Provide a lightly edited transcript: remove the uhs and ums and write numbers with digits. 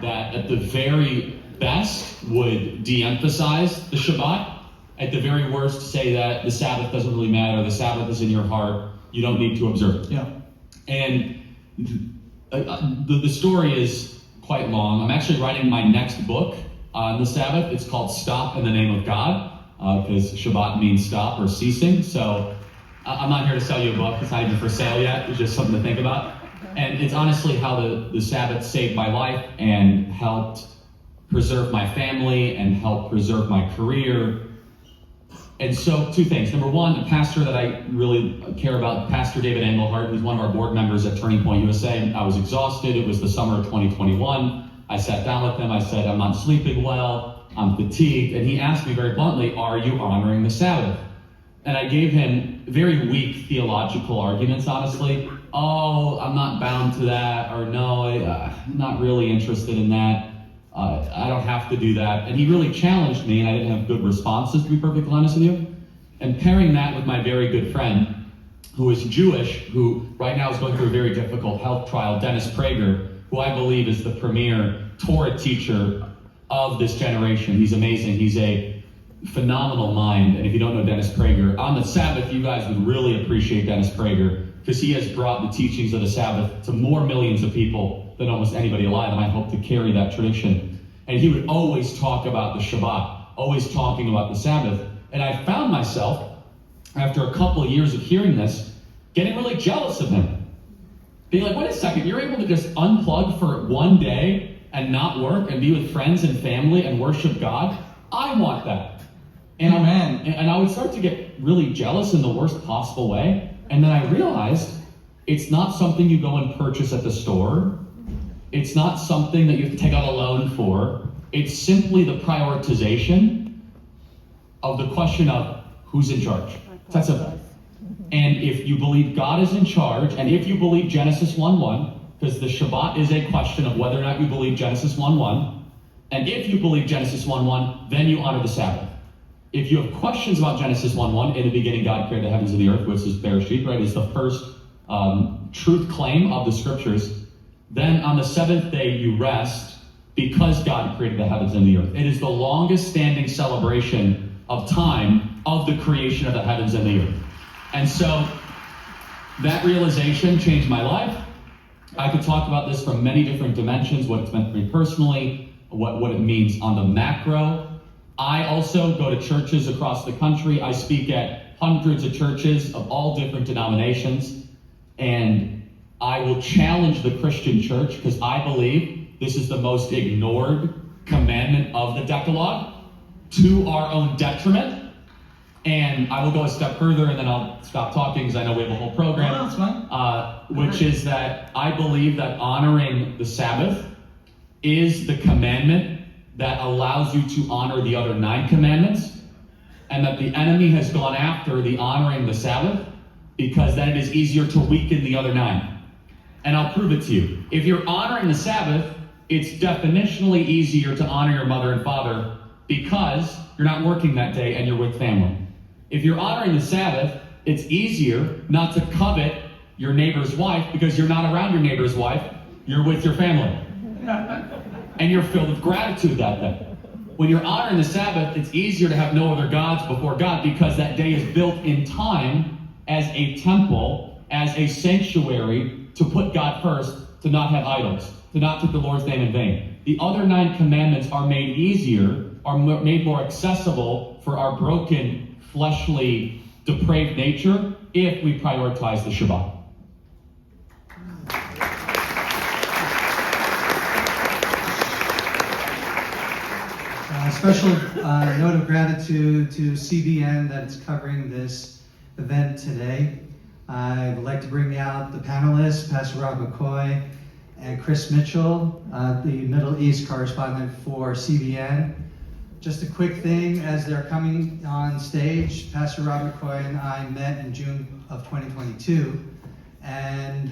that at the very best would de-emphasize the Shabbat. At the very worst, say that the Sabbath doesn't really matter, the Sabbath is in your heart, you don't need to observe it. Yeah. And the story is quite long. I'm actually writing my next book on the Sabbath. It's called Stop in the Name of God, because Shabbat means stop or ceasing. So I'm not here to sell you a book. It's not even for sale yet. It's just something to think about. And it's honestly how the Sabbath saved my life and helped preserve my family and helped preserve my career. And so, two things. Number one, the pastor that I really care about, Pastor David Engelhardt, who's one of our board members at Turning Point USA. I was exhausted. It was the summer of 2021. I sat down with him. I said, I'm not sleeping well. I'm fatigued. And he asked me very bluntly, are you honoring the Sabbath? And I gave him very weak theological arguments, honestly. Oh, I'm not bound to that. Or no, I'm not really interested in that. I don't have to do that. And he really challenged me, and I didn't have good responses, to be perfectly honest with you. And pairing that with my very good friend, who is Jewish, who right now is going through a very difficult health trial, Dennis Prager, who I believe is the premier Torah teacher of this generation. He's amazing. He's a phenomenal mind. And if you don't know Dennis Prager, on the Sabbath, you guys would really appreciate Dennis Prager, because he has brought the teachings of the Sabbath to more millions of people than almost anybody alive, and I hope to carry that tradition. And he would always talk about the Shabbat, always talking about the Sabbath. And I found myself, after a couple of years of hearing this, getting really jealous of him. Being like, wait a second, you're able to just unplug for one day and not work and be with friends and family and worship God? I want that. And I would start to get really jealous in the worst possible way. And then I realized it's not something you go and purchase at the store. It's not something that you have to take out a loan for. It's simply the prioritization of the question of who's in charge. That's simple. And if you believe God is in charge, and if you believe Genesis 1:1, because the Shabbat is a question of whether or not you believe Genesis 1:1, and if you believe Genesis 1:1, then you honor the Sabbath. If you have questions about Genesis 1:1, in the beginning God created the heavens and the earth, which is Bereshit, right? It's the first truth claim of the scriptures. Then on the seventh day you rest because God created the heavens and the earth. It is the longest standing celebration of time of the creation of the heavens and the earth. And so that realization changed my life. I could talk about this from many different dimensions, what it's meant for me personally, what it means on the macro. I also go to churches across the country. I speak at hundreds of churches of all different denominations. And I will challenge the Christian church, because I believe this is the most ignored commandment of the Decalogue, to our own detriment. And I will go a step further, and then I'll stop talking, because I know we have a whole program. No, that's fine. Which is that I believe that honoring the Sabbath is the commandment that allows you to honor the other 9 commandments, and that the enemy has gone after the honoring the Sabbath because then it is easier to weaken the other 9. And I'll prove it to you. If you're honoring the Sabbath, it's definitionally easier to honor your mother and father because you're not working that day and you're with family. If you're honoring the Sabbath, it's easier not to covet your neighbor's wife because you're not around your neighbor's wife, you're with your family. And you're filled with gratitude that day. When you're honoring the Sabbath, it's easier to have no other gods before God because that day is built in time as a temple, as a sanctuary, to put God first, to not have idols, to not take the Lord's name in vain. The other 9 commandments are made easier, are made more accessible for our broken, fleshly, depraved nature if we prioritize the Shabbat. A special note of gratitude to CBN that is covering this event today. I would like to bring out the panelists, Pastor Rob McCoy and Chris Mitchell, the Middle East correspondent for CBN. Just a quick thing, as they're coming on stage, Pastor Rob McCoy and I met in June of 2022, and